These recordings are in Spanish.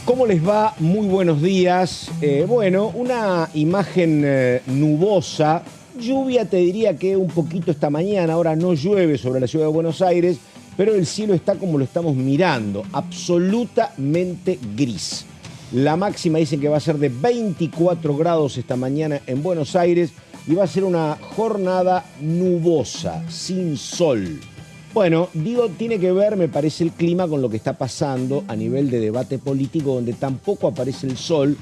¿Cómo les va? Muy buenos días. Bueno, una imagen nubosa. Lluvia, te diría que un poquito esta mañana. Ahora no llueve sobre la ciudad de Buenos Aires, pero el cielo está como lo estamos mirando, absolutamente gris. La máxima dicen que va a ser de 24 grados esta mañana en Buenos Aires y va a ser una jornada nubosa, sin sol. Bueno, digo, tiene que ver, me parece, el clima con lo que está pasando a nivel de debate político, donde tampoco aparece el sol,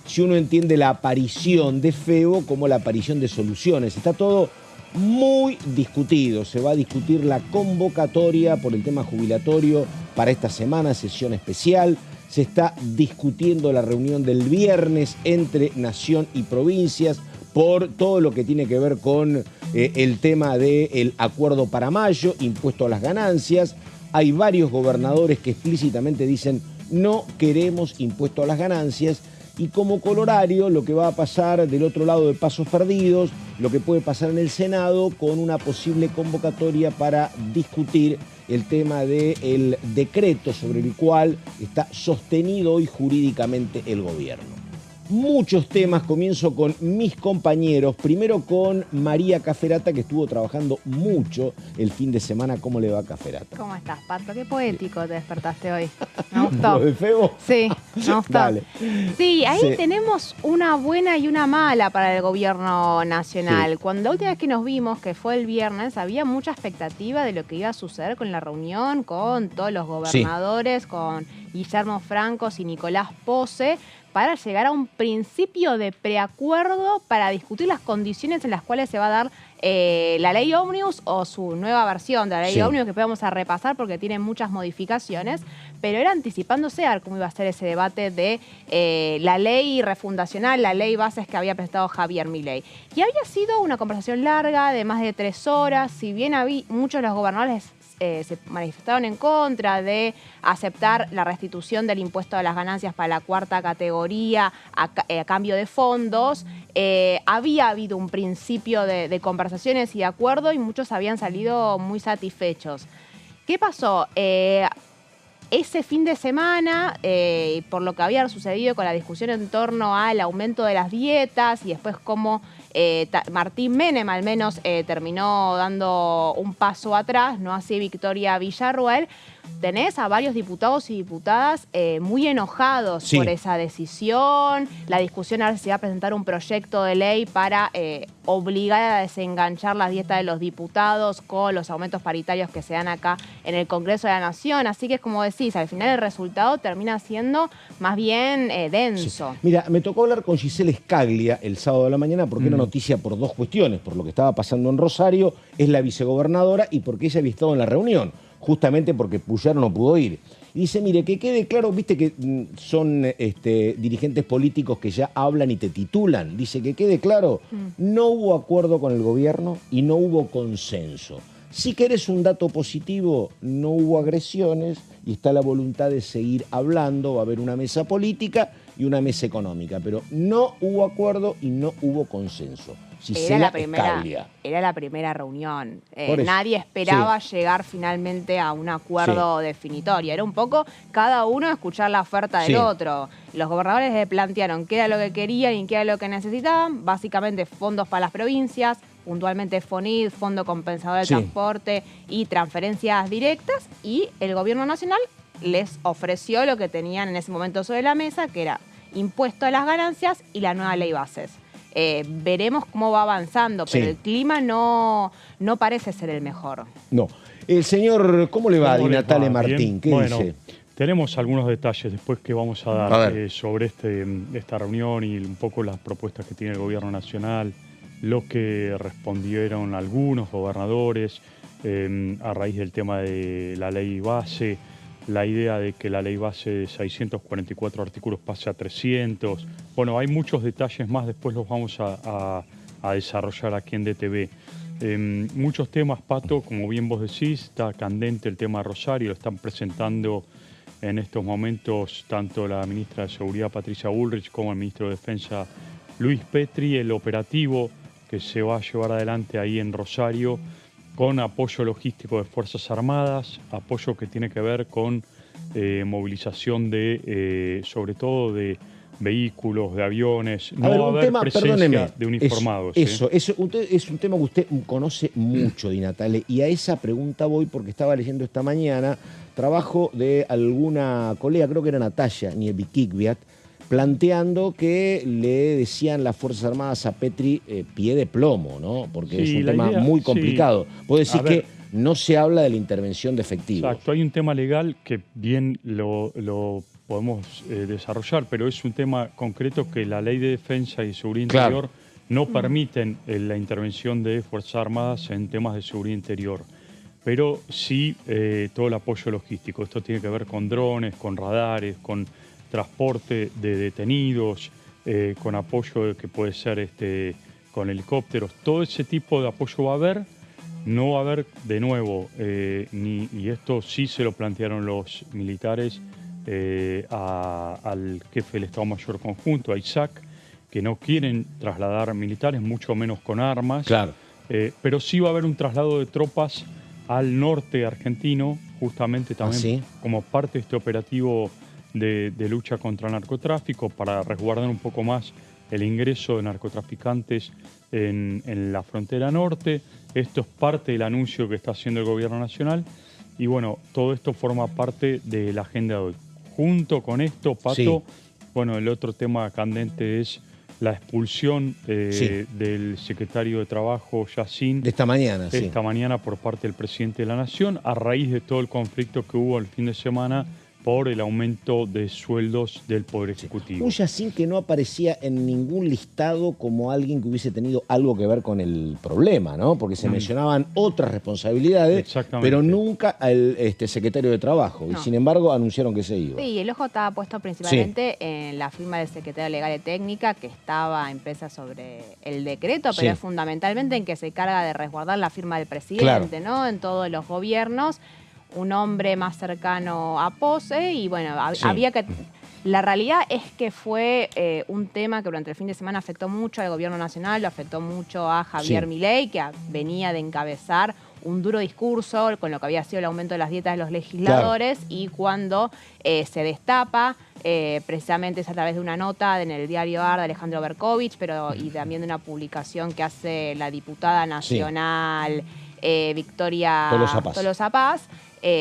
si uno entiende la aparición de Febo como la aparición de soluciones. Está todo muy discutido. Se va a discutir la convocatoria por el tema jubilatorio para esta semana, sesión especial. Se está discutiendo la reunión del viernes entre Nación y provincias por todo lo que tiene que ver con el tema del acuerdo para mayo, impuesto a las ganancias. Hay varios gobernadores que explícitamente dicen no queremos impuesto a las ganancias. Y como colorario, lo que va a pasar del otro lado de Pasos Perdidos, lo que puede pasar en el Senado con una posible convocatoria para discutir el tema del decreto sobre el cual está sostenido hoy jurídicamente el gobierno. Muchos temas, comienzo con mis compañeros, primero con María Caferata, que estuvo trabajando mucho el fin de semana. ¿Cómo le va, Caferata? ¿Cómo estás, Pato? Qué poético te despertaste hoy. Me gustó. ¿Lo de Febo? Sí, me gustó. Dale. Sí, ahí Sí. tenemos una buena y una mala para el gobierno nacional. Sí. Cuando la última vez que nos vimos, que fue el viernes, había mucha expectativa de lo que iba a suceder con la reunión, con todos los gobernadores, con Guillermo Francos y Nicolás Pose, para llegar a un principio de preacuerdo para discutir las condiciones en las cuales se va a dar la ley Ómnibus o su nueva versión de la ley Ómnibus, que vamos a repasar porque tiene muchas modificaciones, pero era anticipándose a cómo iba a ser ese debate de la ley refundacional, la ley bases que había presentado Javier Milei. Y había sido una conversación larga de más de 3 horas, si bien muchos de los gobernadores se manifestaron en contra de aceptar la restitución del impuesto a las ganancias para la cuarta categoría a cambio de fondos. Había habido un principio de conversaciones y de acuerdo y muchos habían salido muy satisfechos. ¿Qué pasó? Ese fin de semana, por lo que había sucedido con la discusión en torno al aumento de las dietas y después cómo Martín Menem al menos terminó dando un paso atrás, no así Victoria Villarruel, tenés a varios diputados y diputadas muy enojados por esa decisión. La discusión ahora se va a presentar un proyecto de ley para obligar a desenganchar las dietas de los diputados con los aumentos paritarios que se dan acá en el Congreso de la Nación. Así que es como decís, al final el resultado termina siendo más bien denso. Sí. Mira, me tocó hablar con Gisela Scaglia el sábado de la mañana porque era noticia por 2 cuestiones. Por lo que estaba pasando en Rosario, es la vicegobernadora, y porque ella había estado en la reunión, justamente porque Puyaro no pudo ir. Y dice, mire, que quede claro, viste que son dirigentes políticos que ya hablan y te titulan. Dice, que quede claro, no hubo acuerdo con el gobierno y no hubo consenso. Si querés un dato positivo, no hubo agresiones y está la voluntad de seguir hablando. Va a haber una mesa política y una mesa económica, pero no hubo acuerdo y no hubo consenso. Era la primera reunión. Nadie esperaba llegar finalmente a un acuerdo definitorio. Era un poco cada uno escuchar la oferta del otro. Los gobernadores le plantearon qué era lo que querían y qué era lo que necesitaban. Básicamente fondos para las provincias, puntualmente FONID, Fondo Compensador del Transporte y transferencias directas. Y el gobierno nacional les ofreció lo que tenían en ese momento sobre la mesa, que era impuesto a las ganancias y la nueva ley bases. Veremos cómo va avanzando, pero el clima no parece ser el mejor. No. El señor, ¿cómo le va a Di Natale Martín? ¿Qué dice? Tenemos algunos detalles después que vamos a dar sobre esta reunión y un poco las propuestas que tiene el gobierno nacional, lo que respondieron algunos gobernadores a raíz del tema de la ley base, la idea de que la ley base de 644 artículos pase a 300. Bueno, hay muchos detalles más, después los vamos a desarrollar aquí en DTV. Muchos temas, Pato, como bien vos decís, está candente el tema Rosario, lo están presentando en estos momentos tanto la ministra de Seguridad, Patricia Bullrich, como el ministro de Defensa, Luis Petri, el operativo que se va a llevar adelante ahí en Rosario, con apoyo logístico de Fuerzas Armadas, apoyo que tiene que ver con movilización de, sobre todo de vehículos, de aviones. No va a haber presencia de uniformados. Eso es un tema que usted conoce mucho, Di Natale, y a esa pregunta voy porque estaba leyendo esta mañana trabajo de alguna colega, creo que era Natalia Niebikikviat, planteando que le decían las Fuerzas Armadas a Petri pie de plomo, ¿no? Porque es un tema muy complicado. Puedo decir que no se habla de la intervención de efectivos. Exacto, hay un tema legal que bien lo podemos desarrollar, pero es un tema concreto que la Ley de Defensa y Seguridad Interior no permiten la intervención de Fuerzas Armadas en temas de seguridad interior. Pero sí todo el apoyo logístico. Esto tiene que ver con drones, con radares, con transporte de detenidos, con apoyo que puede ser con helicópteros. Todo ese tipo de apoyo va a haber. No va a haber de nuevo, y esto sí se lo plantearon los militares al jefe del Estado Mayor Conjunto, a Isaac, que no quieren trasladar militares, mucho menos con armas. Claro. Pero sí va a haber un traslado de tropas al norte argentino, justamente también como parte de este operativo de lucha contra el narcotráfico, para resguardar un poco más el ingreso de narcotraficantes en la frontera norte. Esto es parte del anuncio que está haciendo el Gobierno Nacional y bueno, todo esto forma parte de la agenda de hoy. Junto con esto, Pato, bueno, el otro tema candente es la expulsión del secretario de Trabajo, Yacine. De esta mañana, esta mañana por parte del presidente de la Nación, a raíz de todo el conflicto que hubo el fin de semana por el aumento de sueldos del Poder Ejecutivo. Un Yacine que no aparecía en ningún listado como alguien que hubiese tenido algo que ver con el problema, ¿no? Porque se mencionaban otras responsabilidades, pero nunca al secretario de Trabajo. No. Y sin embargo anunciaron que se iba. Sí, el ojo estaba puesto principalmente en la firma del secretario legal de técnica, que estaba empresa sobre el decreto, pero es fundamentalmente en que se carga de resguardar la firma del presidente, ¿no? En todos los gobiernos. Un hombre más cercano a Pose y bueno, había que... La realidad es que fue un tema que durante el fin de semana afectó mucho al gobierno nacional, lo afectó mucho a Javier Milei, que venía de encabezar un duro discurso con lo que había sido el aumento de las dietas de los legisladores y cuando se destapa, precisamente es a través de una nota en el diario AR de Alejandro Berkovich, y también de una publicación que hace la diputada nacional Victoria Tolosa Paz.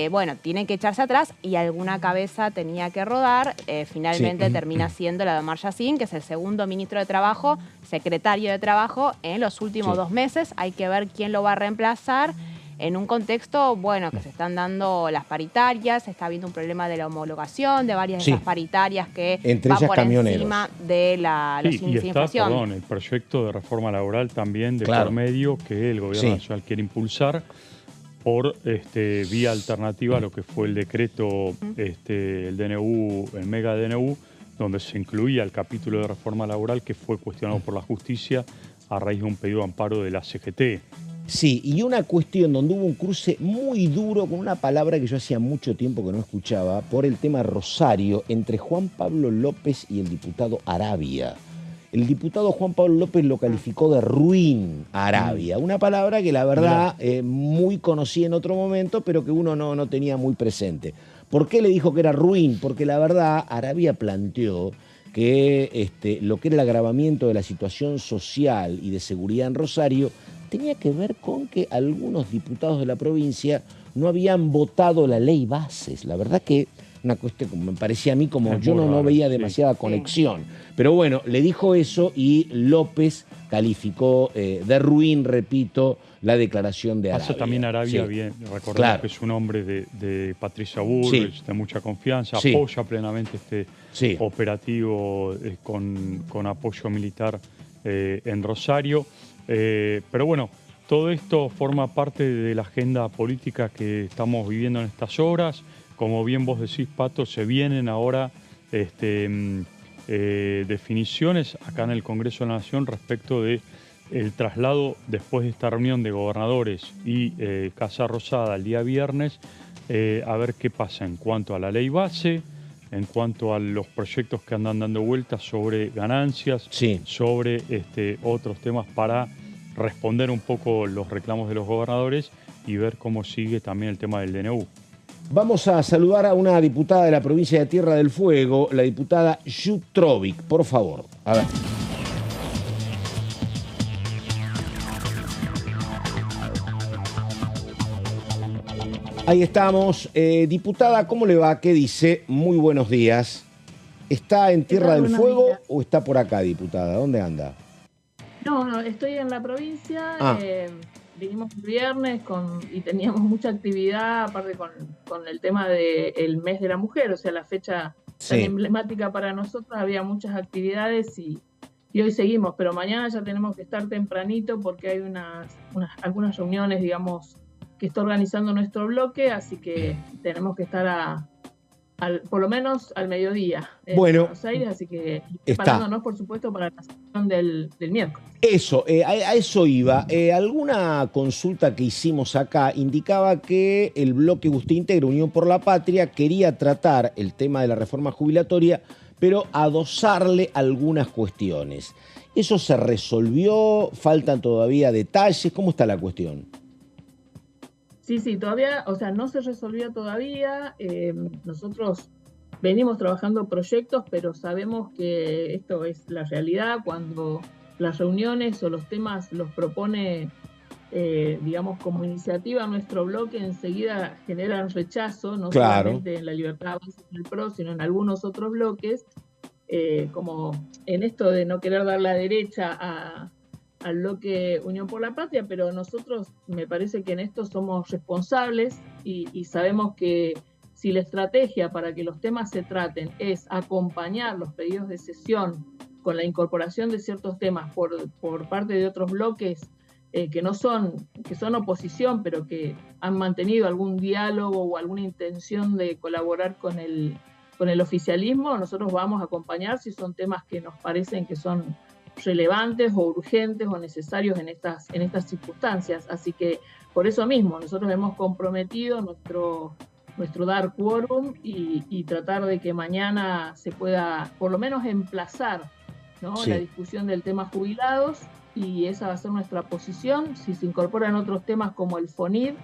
Bueno, tienen que echarse atrás y alguna cabeza tenía que rodar. Finalmente termina siendo la de Omar Yacine, que es el segundo ministro de Trabajo, secretario de Trabajo en los últimos 2 meses. Hay que ver quién lo va a reemplazar en un contexto, bueno, que se están dando las paritarias, se está habiendo un problema de la homologación de varias de esas paritarias que va por encima de los índices de inflación. El proyecto de reforma laboral también de por medio que el Gobierno Nacional quiere impulsar por vía alternativa a lo que fue el decreto, el DNU, el mega DNU, donde se incluía el capítulo de reforma laboral que fue cuestionado por la justicia a raíz de un pedido de amparo de la CGT. Sí, y una cuestión donde hubo un cruce muy duro con una palabra que yo hacía mucho tiempo que no escuchaba, por el tema Rosario, entre Juan Pablo López y el diputado Arabia. El diputado Juan Pablo López lo calificó de ruin a Arabia, una palabra que la verdad muy conocí en otro momento, pero que uno no tenía muy presente. ¿Por qué le dijo que era ruin? Porque la verdad Arabia planteó que lo que era el agravamiento de la situación social y de seguridad en Rosario tenía que ver con que algunos diputados de la provincia no habían votado la ley Bases. La verdad que una cuestión, me parecía a mí como yo no veía demasiada conexión. Pero bueno, le dijo eso y López calificó de ruin, repito, la declaración de Arabia. Pasa también Arabia, bien, recordemos que es un hombre de Patricia Bullrich, de mucha confianza, apoya plenamente este operativo con apoyo militar en Rosario. Pero bueno, todo esto forma parte de la agenda política que estamos viviendo en estas horas. Como bien vos decís, Pato, se vienen ahora definiciones acá en el Congreso de la Nación respecto de el traslado después de esta reunión de gobernadores y Casa Rosada el día viernes, a ver qué pasa en cuanto a la ley base, en cuanto a los proyectos que andan dando vueltas sobre ganancias, sobre otros temas para responder un poco los reclamos de los gobernadores y ver cómo sigue también el tema del DNU. Vamos a saludar a una diputada de la provincia de Tierra del Fuego, la diputada Jutrovic, por favor. A ver. Ahí estamos. Diputada, ¿cómo le va? ¿Qué dice? Muy buenos días. ¿Está en Tierra del Fuego o está por acá, diputada? ¿Dónde anda? No, estoy en la provincia. Vinimos el viernes y teníamos mucha actividad, aparte con el tema del mes de la mujer, o sea, la fecha tan emblemática para nosotros, había muchas actividades y hoy seguimos, pero mañana ya tenemos que estar tempranito porque hay algunas reuniones, digamos, que está organizando nuestro bloque, así que tenemos que estar por lo menos al mediodía en Buenos Aires, así que preparándonos, por supuesto, para la sesión del miércoles. Eso, a eso iba. Alguna consulta que hicimos acá indicaba que el bloque que usted integra, Unión por la Patria, quería tratar el tema de la reforma jubilatoria, pero adosarle algunas cuestiones. ¿Eso se resolvió? ¿Faltan todavía detalles? ¿Cómo está la cuestión? Sí, todavía, o sea, no se resolvió todavía. Nosotros venimos trabajando proyectos, pero sabemos que esto es la realidad. Cuando las reuniones o los temas los propone, digamos, como iniciativa nuestro bloque, enseguida generan rechazo, no solamente en la Libertad Avanza en el PRO, sino en algunos otros bloques, como en esto de no querer dar la derecha al bloque Unión por la Patria, pero nosotros me parece que en esto somos responsables y sabemos que si la estrategia para que los temas se traten es acompañar los pedidos de sesión con la incorporación de ciertos temas por parte de otros bloques que son oposición, pero que han mantenido algún diálogo o alguna intención de colaborar con el oficialismo, nosotros vamos a acompañar si son temas que nos parecen que son relevantes o urgentes o necesarios en estas circunstancias. Así que por eso mismo nosotros hemos comprometido nuestro dar quórum y tratar de que mañana se pueda por lo menos emplazar, ¿no? La discusión del tema jubilados, y esa va a ser nuestra posición. Si se incorporan otros temas como el FONIR,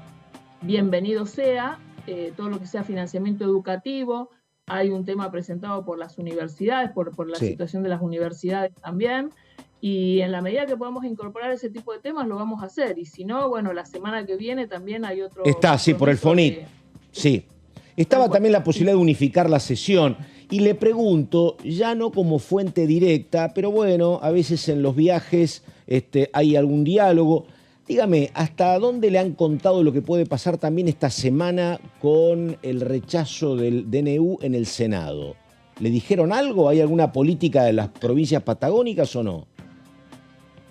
bienvenido sea, todo lo que sea financiamiento educativo. Hay un tema presentado por las universidades, por la situación de las universidades también, y en la medida que podamos incorporar ese tipo de temas lo vamos a hacer, y si no, bueno, la semana que viene también hay otro... Está, sí, por el FONIT, sí. Estaba también la posibilidad de unificar la sesión, y le pregunto, ya no como fuente directa, pero bueno, a veces en los viajes hay algún diálogo. Dígame, ¿hasta dónde le han contado lo que puede pasar también esta semana con el rechazo del DNU en el Senado? ¿Le dijeron algo? ¿Hay alguna política de las provincias patagónicas o no?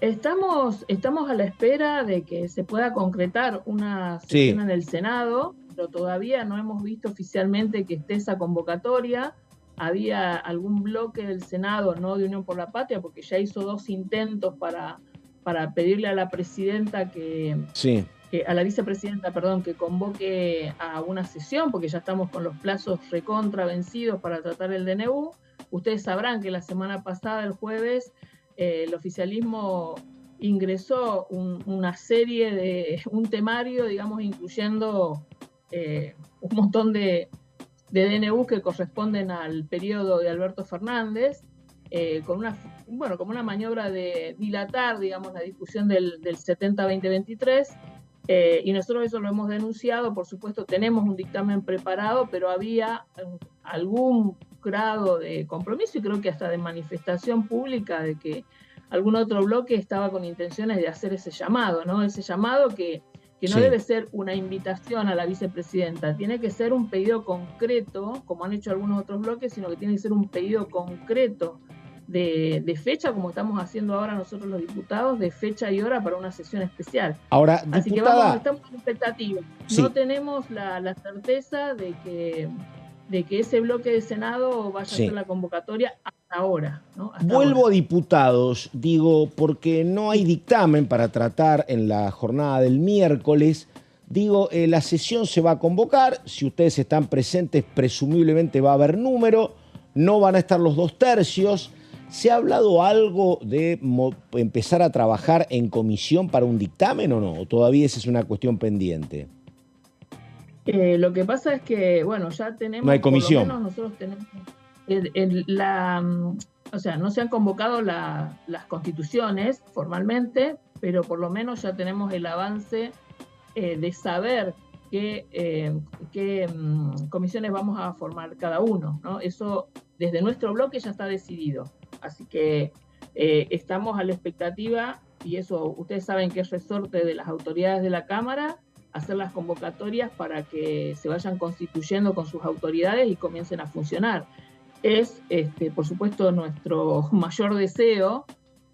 Estamos a la espera de que se pueda concretar una sesión en el Senado, pero todavía no hemos visto oficialmente que esté esa convocatoria. Había algún bloque del Senado, no de Unión por la Patria, porque ya hizo 2 intentos para pedirle a la presidenta a la vicepresidenta, perdón, que convoque a una sesión, porque ya estamos con los plazos recontra vencidos para tratar el DNU. Ustedes sabrán que la semana pasada, el jueves, el oficialismo ingresó un temario, digamos, incluyendo un montón de DNU que corresponden al periodo de Alberto Fernández, como una maniobra de dilatar, digamos, la discusión del 70-2023, y nosotros eso lo hemos denunciado. Por supuesto, tenemos un dictamen preparado, pero había algún grado de compromiso y creo que hasta de manifestación pública de que algún otro bloque estaba con intenciones de hacer ese llamado, ¿no? Ese llamado que no debe ser una invitación a la vicepresidenta, tiene que ser un pedido concreto, como han hecho algunos otros bloques, sino que tiene que ser un pedido concreto de fecha, como estamos haciendo ahora nosotros los diputados, de fecha y hora para una sesión especial. Ahora, así diputada, que estamos en expectativa. No tenemos la certeza de que ese bloque de Senado vaya a hacer la convocatoria hasta ahora, ¿no? Vuelvo a diputados, digo, porque no hay dictamen para tratar en la jornada del miércoles. Digo, la sesión se va a convocar, si ustedes están presentes, presumiblemente va a haber número, no van a estar los 2/3. ¿Se ha hablado algo de empezar a trabajar en comisión para un dictamen o no? ¿O todavía esa es una cuestión pendiente? Lo que pasa es que, bueno, ya tenemos, no hay comisión. Por lo menos nosotros tenemos o sea, no se han convocado las constituciones formalmente, pero por lo menos ya tenemos el avance de saber qué comisiones vamos a formar cada uno, ¿no? Eso desde nuestro bloque ya está decidido. Así que estamos a la expectativa, y eso ustedes saben que es resorte de las autoridades de la Cámara, hacer las convocatorias para que se vayan constituyendo con sus autoridades y comiencen a funcionar. Es, por supuesto, nuestro mayor deseo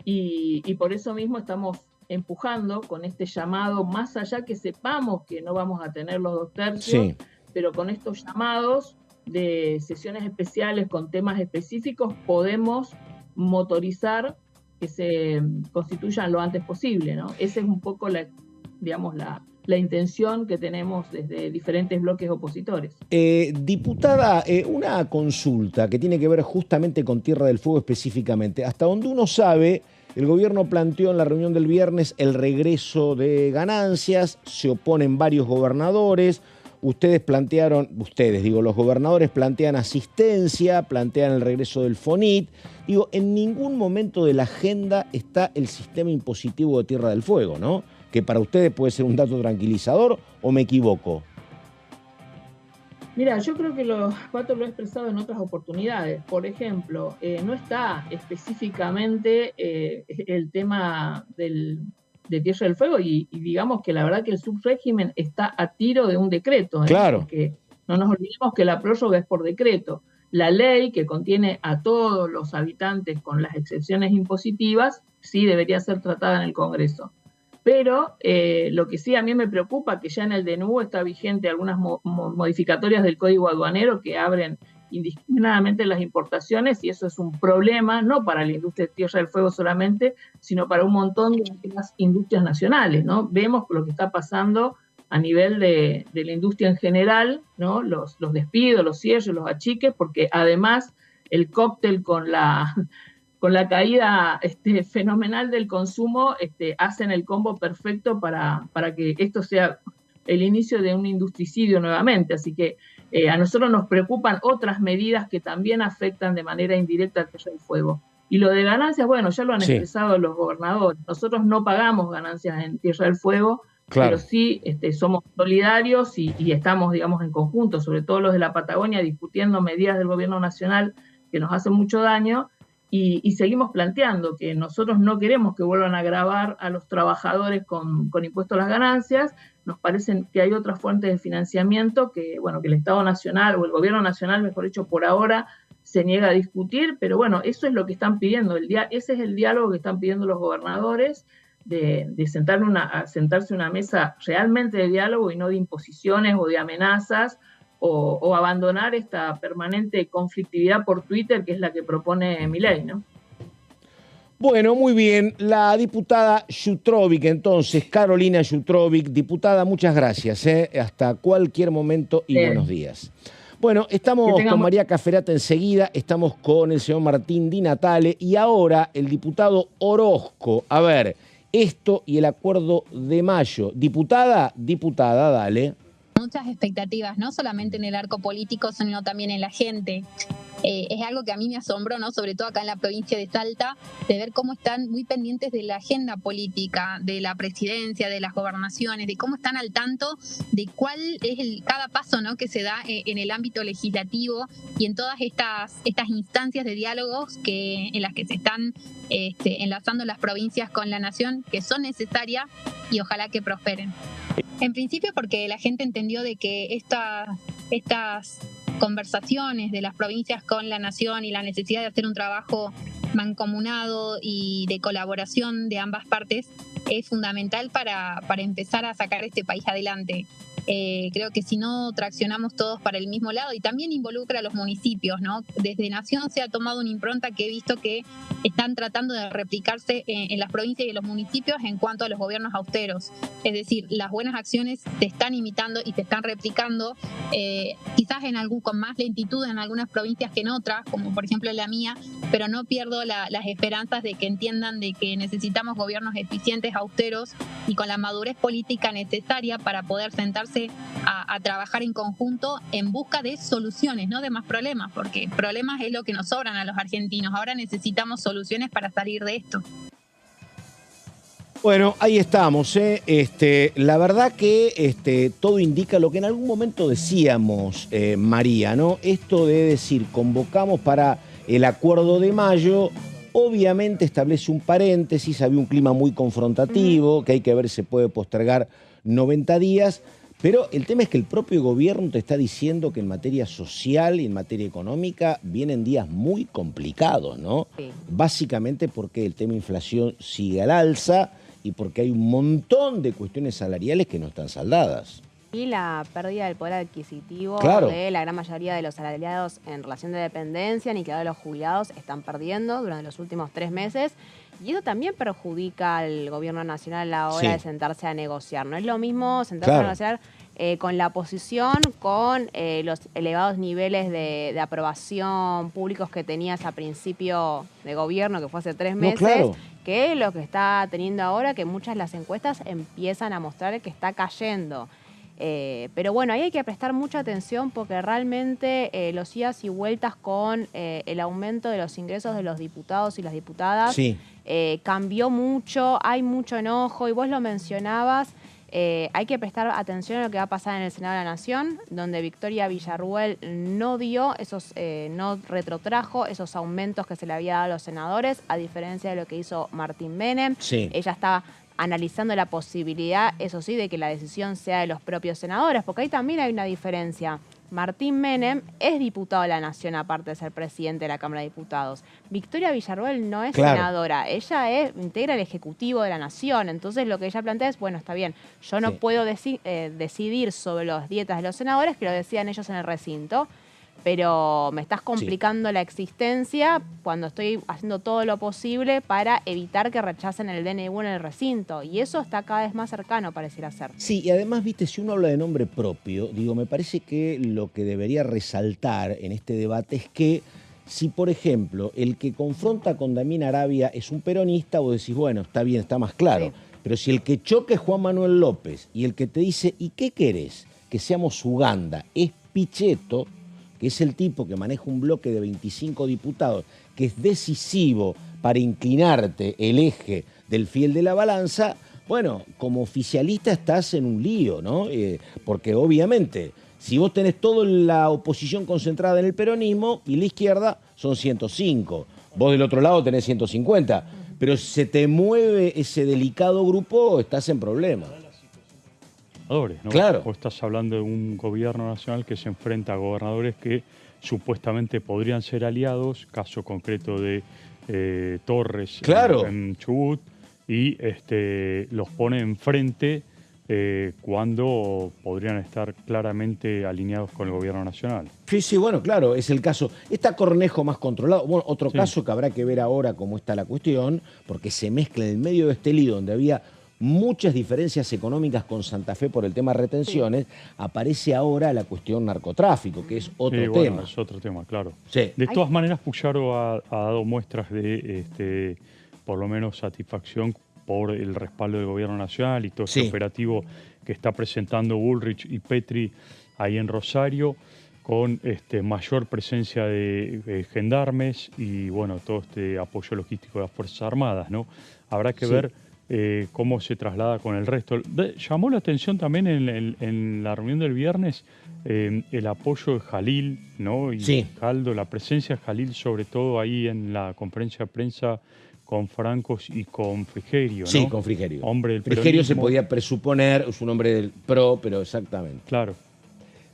y por eso mismo estamos empujando con este llamado, más allá que sepamos que no vamos a tener los 2 tercios, sí, pero con estos llamados de sesiones especiales con temas específicos podemos motorizar que se constituyan lo antes posible, ¿no? Esa es un poco la intención que tenemos desde diferentes bloques opositores. Diputada, una consulta que tiene que ver justamente con Tierra del Fuego específicamente. Hasta donde uno sabe, el gobierno planteó en la reunión del viernes el regreso de ganancias, se oponen varios gobernadores, los gobernadores plantean asistencia, plantean el regreso del FONIT. Digo, en ningún momento de la agenda está el sistema impositivo de Tierra del Fuego, ¿no? Que para ustedes puede ser un dato tranquilizador, ¿o me equivoco? Mira, yo creo que Pato lo he expresado en otras oportunidades. Por ejemplo, no está específicamente el tema de Tierra del Fuego y digamos que la verdad que el subrégimen está a tiro de un decreto. Claro. Porque no nos olvidemos que la prórroga es por decreto. La ley que contiene a todos los habitantes con las excepciones impositivas sí debería ser tratada en el Congreso. Pero lo que sí a mí me preocupa, que ya en el DNU está vigente algunas modificatorias del Código Aduanero que abren indiscriminadamente las importaciones, y eso es un problema, no para la industria de Tierra del Fuego solamente, sino para un montón de las industrias nacionales, ¿no? Vemos lo que está pasando a nivel de la industria en general, ¿no? Los despidos, los cierres, los achiques, porque además el cóctel con la caída fenomenal del consumo, hacen el combo perfecto para que esto sea el inicio de un industricidio nuevamente. Así que a nosotros nos preocupan otras medidas que también afectan de manera indirecta al Tierra del Fuego. Y lo de ganancias, bueno, ya lo han expresado los gobernadores. Nosotros no pagamos ganancias en Tierra del Fuego, claro, pero sí somos solidarios y estamos, digamos, en conjunto, sobre todo los de la Patagonia, discutiendo medidas del gobierno nacional que nos hacen mucho daño. Y seguimos planteando que nosotros no queremos que vuelvan a gravar a los trabajadores con impuestos a las ganancias. Nos parece que hay otras fuentes de financiamiento que, bueno, que el Estado Nacional o el Gobierno Nacional, mejor dicho, por ahora se niega a discutir, pero bueno, eso es lo que están pidiendo. Ese es el diálogo que están pidiendo los gobernadores, de sentarse a una mesa realmente de diálogo y no de imposiciones o de amenazas, o abandonar esta permanente conflictividad por Twitter, que es la que propone Milei, ¿no? Bueno, muy bien. La diputada Jutrovich, entonces, Carolina Jutrovich. Diputada, muchas gracias. Hasta cualquier momento y buenos días. Bueno, estamos con María Cafferata enseguida, estamos con el señor Martín Di Natale y ahora el diputado Orozco. A ver, esto y el acuerdo de mayo. Diputada, dale. Muchas expectativas, no solamente en el arco político, sino también en la gente. Es algo que a mí me asombró, ¿no? Sobre todo acá en la provincia de Salta, de ver cómo están muy pendientes de la agenda política, de la presidencia, de las gobernaciones, de cómo están al tanto de cuál es cada paso, ¿no? que se da en el ámbito legislativo y en todas estas instancias de diálogos en las que se están enlazando las provincias con la nación, que son necesarias y ojalá que prosperen. En principio porque la gente entendió de que estas conversaciones de las provincias con la nación y la necesidad de hacer un trabajo mancomunado y de colaboración de ambas partes es fundamental para empezar a sacar este país adelante. Creo que si no traccionamos todos para el mismo lado, y también involucra a los municipios, ¿no? Desde Nación se ha tomado una impronta que he visto que están tratando de replicarse en las provincias y en los municipios en cuanto a los gobiernos austeros. Es decir, las buenas acciones se están imitando y se están replicando, quizás con más lentitud en algunas provincias que en otras, como por ejemplo la mía, pero no pierdo las esperanzas de que entiendan de que necesitamos gobiernos eficientes, austeros y con la madurez política necesaria para poder sentarse sentarse a trabajar en conjunto en busca de soluciones, no de más problemas, porque problemas es lo que nos sobran a los argentinos. Ahora necesitamos soluciones para salir de esto. Bueno, ahí estamos. La verdad que todo indica lo que en algún momento decíamos, María, ¿no? Esto de decir, convocamos para el acuerdo de mayo, obviamente establece un paréntesis, había un clima muy confrontativo, que hay que ver si se puede postergar 90 días, pero el tema es que el propio gobierno te está diciendo que en materia social y en materia económica vienen días muy complicados, ¿no? Sí. Básicamente porque el tema inflación sigue al alza y porque hay un montón de cuestiones salariales que no están saldadas. Y la pérdida del poder adquisitivo Claro. de la gran mayoría de los salariados en relación de dependencia, ni que ahora los jubilados están perdiendo durante los últimos 3 meses. Y eso también perjudica al gobierno nacional a la hora de sentarse a negociar. No es lo mismo sentarse a negociar con la oposición, con los elevados niveles de aprobación públicos que tenías a principio de gobierno, que fue hace 3 meses, que lo que está teniendo ahora, que muchas de las encuestas empiezan a mostrar que está cayendo. Pero bueno, ahí hay que prestar mucha atención porque realmente los idas y vueltas con el aumento de los ingresos de los diputados y las diputadas cambió mucho, hay mucho enojo y vos lo mencionabas. Hay que prestar atención a lo que va a pasar en el Senado de la Nación, donde Victoria Villarruel no retrotrajo esos aumentos que se le había dado a los senadores, a diferencia de lo que hizo Martín Menem. Ella estaba analizando la posibilidad, eso sí, de que la decisión sea de los propios senadores, porque ahí también hay una diferencia. Martín Menem es diputado de la Nación, aparte de ser presidente de la Cámara de Diputados. Victoria Villarruel no es senadora, ella integra el Ejecutivo de la Nación. Entonces lo que ella plantea es, bueno, está bien, yo no puedo decidir sobre las dietas de los senadores, que lo decidan ellos en el recinto, pero me estás complicando la existencia cuando estoy haciendo todo lo posible para evitar que rechacen el DNU en el recinto. Y eso está cada vez más cercano, pareciera ser. Sí, y además, viste, si uno habla de nombre propio, digo, me parece que lo que debería resaltar en este debate es que si, por ejemplo, el que confronta con Damián Arabia es un peronista, vos decís, bueno, está bien, está más claro. Pero si el que choca es Juan Manuel López y el que te dice, ¿y qué querés? Que seamos Uganda, es Pichetto, que es el tipo que maneja un bloque de 25 diputados, que es decisivo para inclinarte el eje del fiel de la balanza, bueno, como oficialista estás en un lío, ¿no? Porque obviamente, si vos tenés toda la oposición concentrada en el peronismo y la izquierda son 105, vos del otro lado tenés 150, pero si se te mueve ese delicado grupo, estás en problemas. ¿No? Claro. Vos estás hablando de un gobierno nacional que se enfrenta a gobernadores que supuestamente podrían ser aliados, caso concreto de Torres en Chubut, y los pone enfrente cuando podrían estar claramente alineados con el gobierno nacional. Sí, bueno, claro, es el caso. Está Cornejo más controlado. Bueno, otro caso que habrá que ver ahora cómo está la cuestión, porque se mezcla en el medio de este lío donde había muchas diferencias económicas con Santa Fe por el tema retenciones, aparece ahora la cuestión narcotráfico, que es otro tema. Bueno, es otro tema, claro. De todas maneras, Puyaro ha dado muestras de, por lo menos, satisfacción por el respaldo del gobierno nacional y todo este operativo que está presentando Bullrich y Petri ahí en Rosario, con mayor presencia de gendarmes y, bueno, todo este apoyo logístico de las Fuerzas Armadas, ¿no? Habrá que ver cómo se traslada con el resto. Llamó la atención también en la reunión del viernes el apoyo de Jalil, ¿no? Y Caldo, la presencia de Jalil, sobre todo ahí en la conferencia de prensa con Francos y con Frigerio, ¿no? Sí, con Frigerio. Hombre del Frigerio peronismo. se podía presuponer, es un hombre del PRO, pero exactamente. Claro.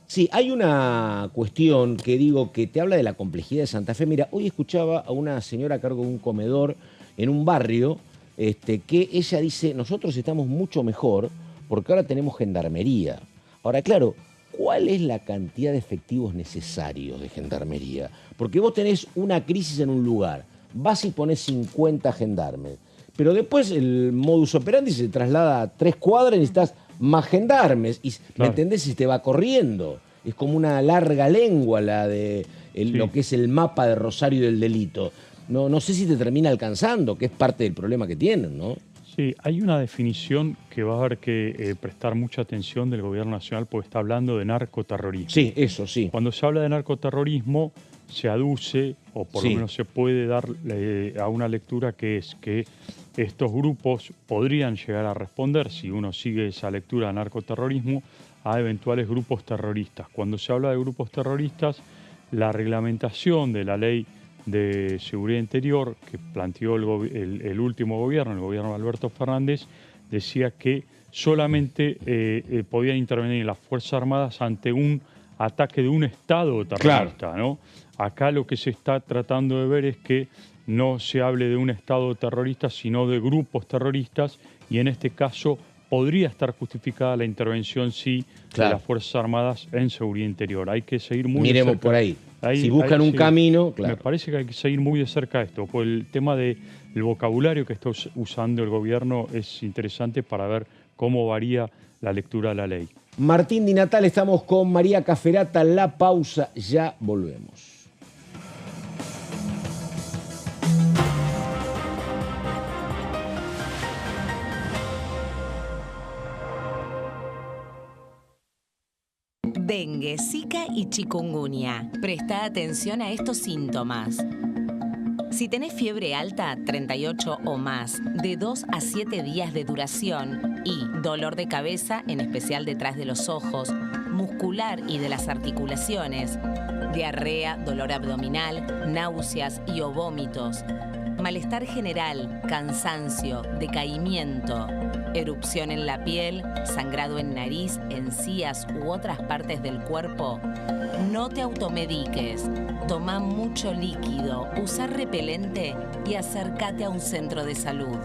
Sí, hay una cuestión que digo que te habla de la complejidad de Santa Fe. Mira, hoy escuchaba a una señora a cargo de un comedor en un barrio que ella dice, nosotros estamos mucho mejor porque ahora tenemos gendarmería. Ahora, claro, ¿cuál es la cantidad de efectivos necesarios de gendarmería? Porque vos tenés una crisis en un lugar, vas y ponés 50 gendarmes, pero después el modus operandi se traslada a 3 cuadras y necesitas más gendarmes, y ¿me entendés? Y te va corriendo. Es como una larga lengua la de lo que es el mapa de Rosario del delito. No sé si te termina alcanzando, que es parte del problema que tienen, ¿no? Sí, hay una definición que va a haber que prestar mucha atención del gobierno nacional porque está hablando de narcoterrorismo. Sí, eso sí. Cuando se habla de narcoterrorismo, se aduce, o por lo menos se puede dar a una lectura que es que estos grupos podrían llegar a responder, si uno sigue esa lectura de narcoterrorismo, a eventuales grupos terroristas. Cuando se habla de grupos terroristas, la reglamentación de la ley de seguridad interior que planteó el último gobierno, el gobierno de Alberto Fernández, decía que solamente podían intervenir las Fuerzas Armadas ante un ataque de un Estado terrorista, claro, ¿no? Acá lo que se está tratando de ver es que no se hable de un Estado terrorista, sino de grupos terroristas, y en este caso podría estar justificada la intervención, sí, claro, de las Fuerzas Armadas en seguridad interior. Hay que seguir muy de cerca. Por ahí. Si buscan un camino, claro. Me parece que hay que seguir muy de cerca esto, porque el tema del vocabulario que está usando el gobierno es interesante para ver cómo varía la lectura de la ley. Martín Di Natale, estamos con María Caferata. La pausa, ya volvemos. Dengue, Zika y chikungunya. Presta atención a estos síntomas. Si tenés fiebre alta, 38 o más, de 2 a 7 días de duración y dolor de cabeza, en especial detrás de los ojos, muscular y de las articulaciones, diarrea, dolor abdominal, náuseas y o vómitos, malestar general, cansancio, decaimiento, erupción en la piel, sangrado en nariz, encías u otras partes del cuerpo, no te automediques. Toma mucho líquido, usa repelente y acércate a un centro de salud.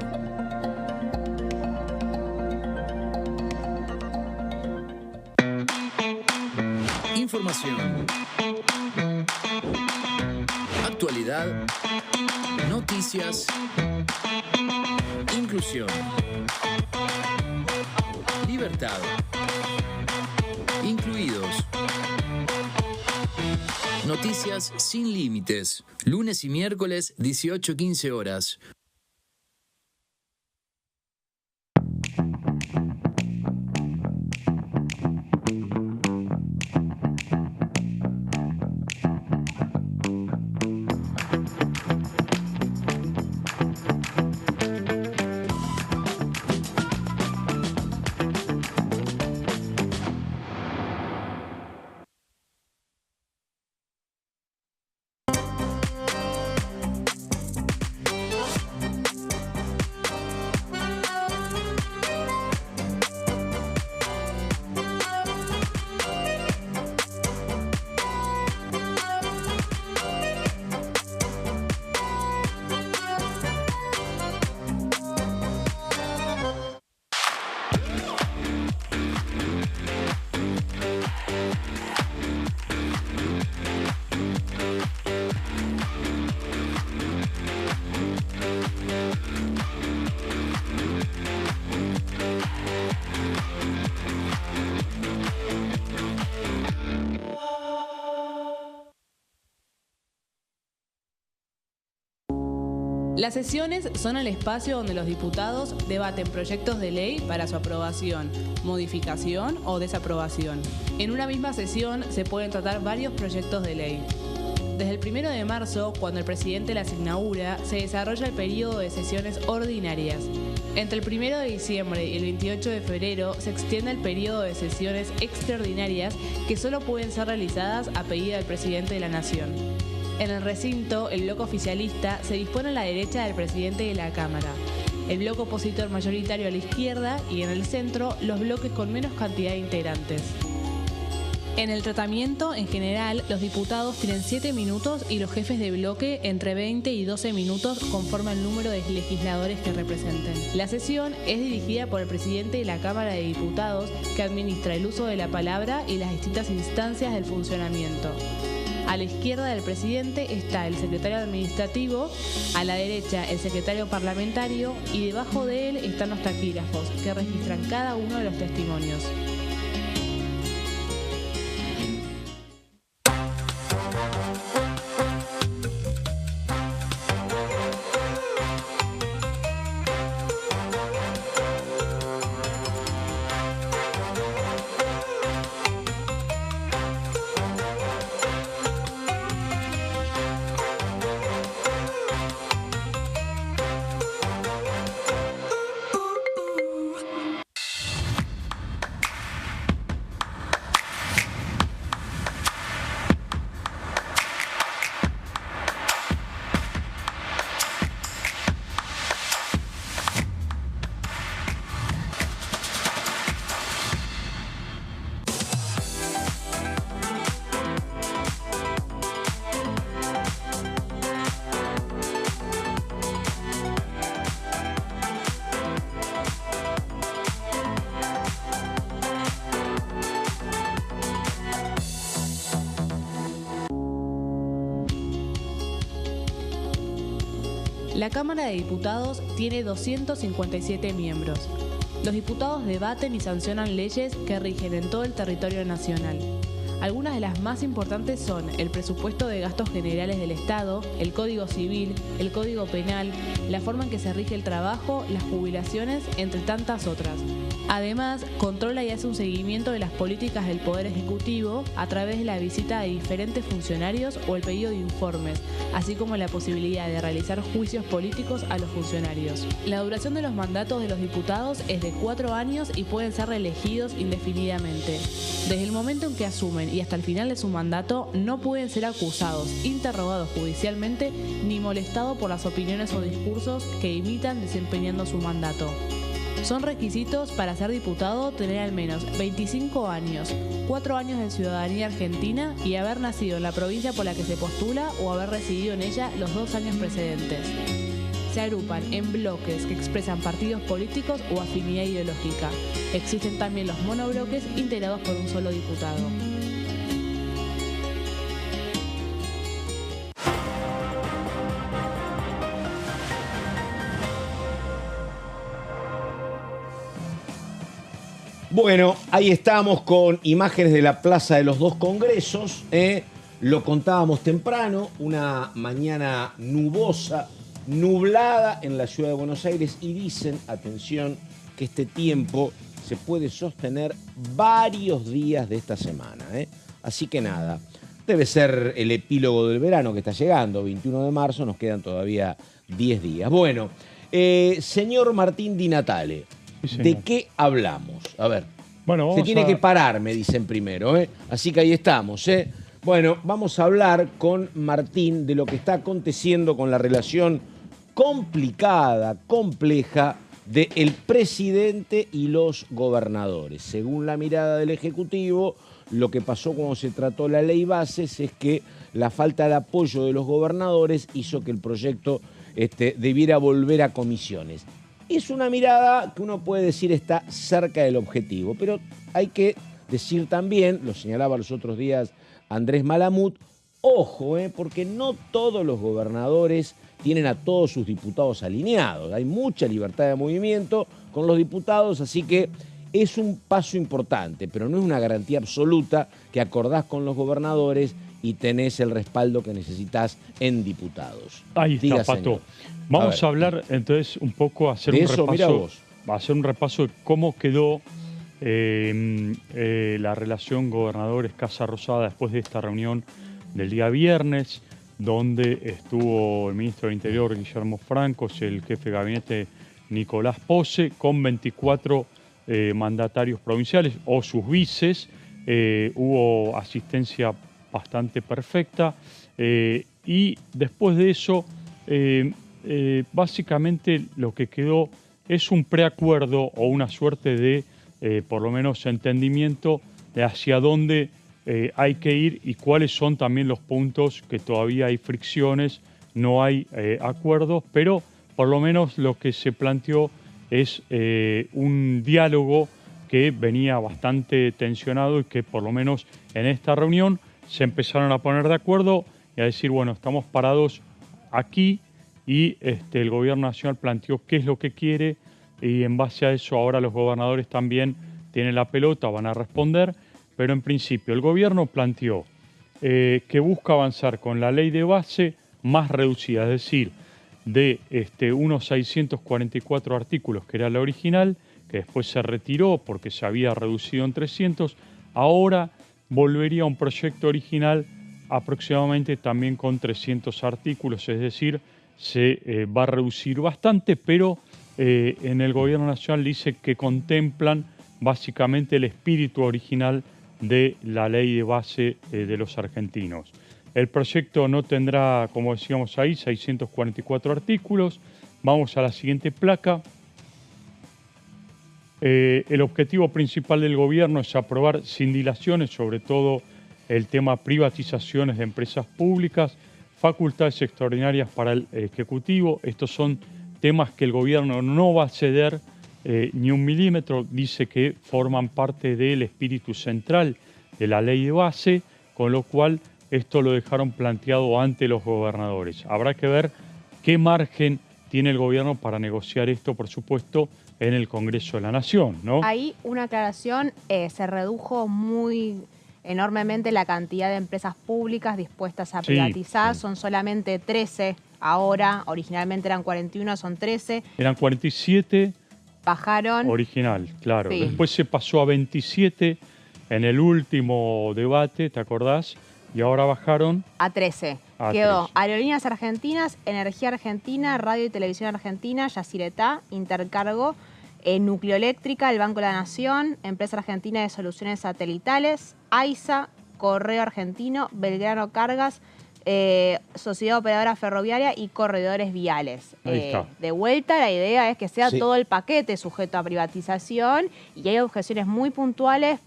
Información. Actualidad. Noticias. Inclusión. Libertad. Incluidos. Noticias sin límites. Lunes y miércoles, 18-15 horas. Las sesiones son el espacio donde los diputados debaten proyectos de ley para su aprobación, modificación o desaprobación. En una misma sesión se pueden tratar varios proyectos de ley. Desde el 1 de marzo, cuando el presidente las inaugura, se desarrolla el periodo de sesiones ordinarias. Entre el 1 de diciembre y el 28 de febrero se extiende el periodo de sesiones extraordinarias que solo pueden ser realizadas a pedido del presidente de la Nación. En el recinto, el bloque oficialista se dispone a la derecha del presidente de la Cámara, el bloque opositor mayoritario a la izquierda y en el centro los bloques con menos cantidad de integrantes. En el tratamiento, en general, los diputados tienen 7 minutos y los jefes de bloque entre 20 y 12 minutos conforme al número de legisladores que representen. La sesión es dirigida por el presidente de la Cámara de Diputados, que administra el uso de la palabra y las distintas instancias del funcionamiento. A la izquierda del presidente está el secretario administrativo, a la derecha el secretario parlamentario y debajo de él están los taquígrafos, que registran cada uno de los testimonios. La Cámara de Diputados tiene 257 miembros. Los diputados debaten y sancionan leyes que rigen en todo el territorio nacional. Algunas de las más importantes son el presupuesto de gastos generales del Estado, el Código Civil, el Código Penal, la forma en que se rige el trabajo, las jubilaciones, entre tantas otras. Además, controla y hace un seguimiento de las políticas del Poder Ejecutivo a través de la visita de diferentes funcionarios o el pedido de informes, así como la posibilidad de realizar juicios políticos a los funcionarios. La duración de los mandatos de los diputados es de 4 años y pueden ser reelegidos indefinidamente. Desde el momento en que asumen y hasta el final de su mandato, no pueden ser acusados, interrogados judicialmente, ni molestados por las opiniones o discursos que imitan desempeñando su mandato. Son requisitos para ser diputado tener al menos 25 años, 4 años de ciudadanía argentina y haber nacido en la provincia por la que se postula o haber residido en ella los 2 años precedentes. Se agrupan en bloques que expresan partidos políticos o afinidad ideológica. Existen también los monobloques integrados por un solo diputado. Bueno, ahí estamos con imágenes de la Plaza de los Dos Congresos. Lo contábamos temprano, una mañana nubosa, nublada en la ciudad de Buenos Aires y dicen, atención, que este tiempo se puede sostener varios días de esta semana. Así que nada, debe ser el epílogo del verano que está llegando, 21 de marzo, nos quedan todavía 10 días. Bueno, señor Martín Di Natale, Sí, ¿de qué hablamos? A ver, bueno, se tiene que parar, me dicen primero, así que ahí estamos. Bueno, vamos a hablar con Martín de lo que está aconteciendo con la relación complicada, compleja del presidente y los gobernadores. Según la mirada del Ejecutivo, lo que pasó cuando se trató la ley bases es que la falta de apoyo de los gobernadores hizo que el proyecto debiera volver a comisiones. Es una mirada que uno puede decir está cerca del objetivo, pero hay que decir también, lo señalaba los otros días Andrés Malamud, ojo, porque no todos los gobernadores tienen a todos sus diputados alineados. Hay mucha libertad de movimiento con los diputados, así que es un paso importante, pero no es una garantía absoluta que acordás con los gobernadores y tenés el respaldo que necesitas en diputados. Ahí está, Diga, Pato. señor. Vamos a hablar entonces un poco, hacer un repaso de cómo quedó la relación gobernadores-Casa Rosada después de esta reunión del día viernes, donde estuvo el ministro del Interior, Guillermo Francos, el jefe de gabinete, Nicolás Pose, con 24 mandatarios provinciales o sus vices. Hubo asistencia bastante perfecta y después de eso básicamente lo que quedó es un preacuerdo o una suerte de por lo menos entendimiento de hacia dónde hay que ir y cuáles son también los puntos que todavía hay fricciones, no hay acuerdos, pero por lo menos lo que se planteó es un diálogo que venía bastante tensionado y que por lo menos en esta reunión se empezaron a poner de acuerdo y a decir, bueno, estamos parados aquí y el gobierno nacional planteó qué es lo que quiere y en base a eso ahora los gobernadores también tienen la pelota, van a responder, pero en principio el gobierno planteó que busca avanzar con la ley de base más reducida, es decir, de unos 644 artículos que era la original, que después se retiró porque se había reducido en 300, ahora volvería a un proyecto original aproximadamente también con 300 artículos, es decir, se va a reducir bastante, pero en el gobierno nacional dice que contemplan básicamente el espíritu original de la ley de base de los argentinos. El proyecto no tendrá, como decíamos ahí, 644 artículos. Vamos a la siguiente placa. El objetivo principal del gobierno es aprobar sin dilaciones, sobre todo el tema privatizaciones de empresas públicas, facultades extraordinarias para el Ejecutivo. Estos son temas que el gobierno no va a ceder ni un milímetro. Dice que forman parte del espíritu central de la ley de base, con lo cual esto lo dejaron planteado ante los gobernadores. Habrá que ver ¿Qué margen tiene el gobierno para negociar esto, por supuesto, en el Congreso de la Nación, ¿no? Ahí una aclaración, se redujo enormemente la cantidad de empresas públicas dispuestas a privatizar. Son solamente 13 ahora, originalmente eran 41, son 13. Eran 47. Bajaron. Original, claro. Sí. Después se pasó a 27 en el último debate, ¿te acordás? Y ahora bajaron a 13. Quedó Aerolíneas Argentinas, Energía Argentina, Radio y Televisión Argentina, Yacyretá, Intercargo, Nucleoeléctrica, el Banco de la Nación, Empresa Argentina de Soluciones Satelitales, AISA, Correo Argentino, Belgrano Cargas, Sociedad Operadora Ferroviaria y Corredores Viales. De vuelta, la idea es que sea todo el paquete sujeto a privatización, y hay objeciones muy puntuales,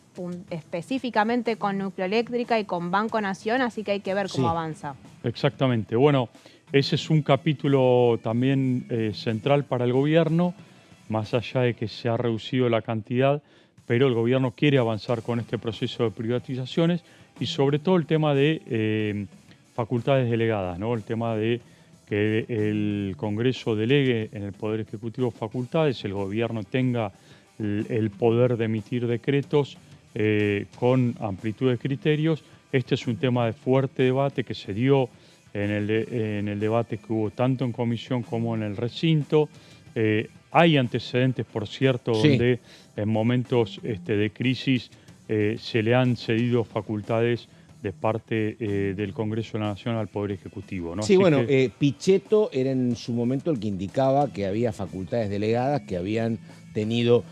específicamente con Nucleoeléctrica y con Banco Nación, así que hay que ver cómo avanza. Exactamente. Bueno, ese es un capítulo también central para el gobierno, más allá de que se ha reducido la cantidad, pero el gobierno quiere avanzar con este proceso de privatizaciones y sobre todo el tema de facultades delegadas, ¿no? El tema de que el Congreso delegue en el Poder Ejecutivo facultades, el gobierno tenga el poder de emitir decretos con amplitud de criterios. Este es un tema de fuerte debate que se dio en el debate que hubo tanto en comisión como en el recinto. Hay antecedentes, por cierto, donde en momentos de crisis se le han cedido facultades de parte del Congreso de la Nación al Poder Ejecutivo, ¿no? Sí, bueno, Pichetto era en su momento el que indicaba que había facultades delegadas que habían tenido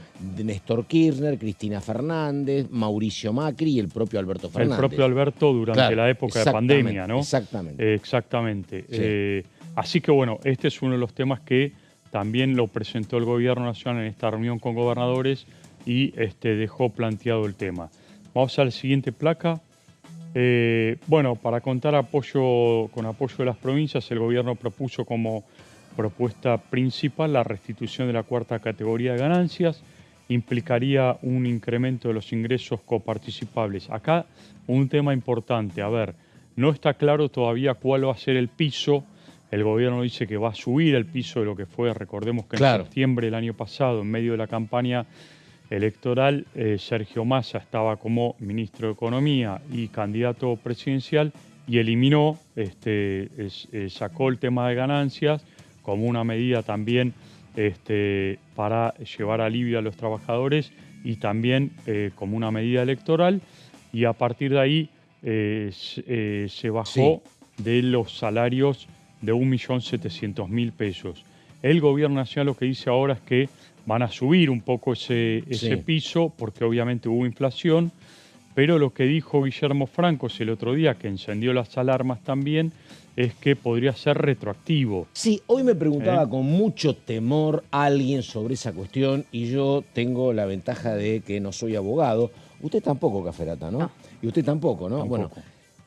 Néstor Kirchner, Cristina Fernández, Mauricio Macri y el propio Alberto Fernández. El propio Alberto durante la época de pandemia, ¿no? Exactamente. Exactamente. Sí. Así que bueno, este es uno de los temas que también lo presentó el Gobierno Nacional en esta reunión con gobernadores y dejó planteado el tema. Vamos a la siguiente placa. Bueno, para contar con apoyo de las provincias, el gobierno propuso como propuesta principal la restitución de la cuarta categoría de ganancias. Implicaría un incremento de los ingresos coparticipables. Acá un tema importante, a ver, no está claro todavía cuál va a ser el piso. El gobierno dice que va a subir el piso de lo que fue, recordemos que en septiembre del año pasado, en medio de la campaña electoral, Sergio Massa estaba como ministro de Economía y candidato presidencial y eliminó, sacó el tema de ganancias como una medida también para llevar alivio a los trabajadores y también como una medida electoral, y a partir de ahí se bajó de los salarios de 1.700.000 pesos. El gobierno nacional lo que dice ahora es que van a subir un poco ese piso porque obviamente hubo inflación, pero lo que dijo Guillermo Francos el otro día, que encendió las alarmas también, es que podría ser retroactivo. Sí, hoy me preguntaba con mucho temor alguien sobre esa cuestión y yo tengo la ventaja de que no soy abogado. Usted tampoco, Cafferata, ¿no? No. Y usted tampoco, ¿no? Tampoco. Bueno,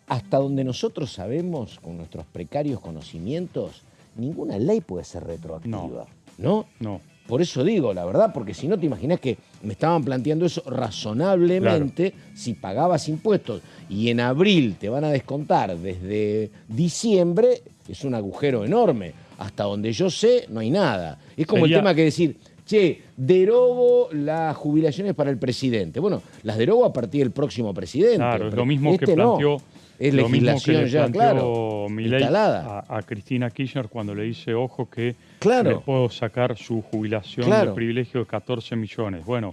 hasta donde nosotros sabemos, con nuestros precarios conocimientos, ninguna ley puede ser retroactiva. ¿No? No. Por eso digo, la verdad, porque si no te imaginas que me estaban planteando eso razonablemente, si pagabas impuestos y en abril te van a descontar desde diciembre, es un agujero enorme. Hasta donde yo sé, no hay nada. Es como el tema que decir, che, derogo las jubilaciones para el presidente. Bueno, las derogo a partir del próximo presidente. Claro, es lo mismo que planteó... Es legislación ya, claro, Milei a Cristina Kirchner cuando le dice, ojo, que le puedo sacar su jubilación de privilegio de 14 millones. Bueno,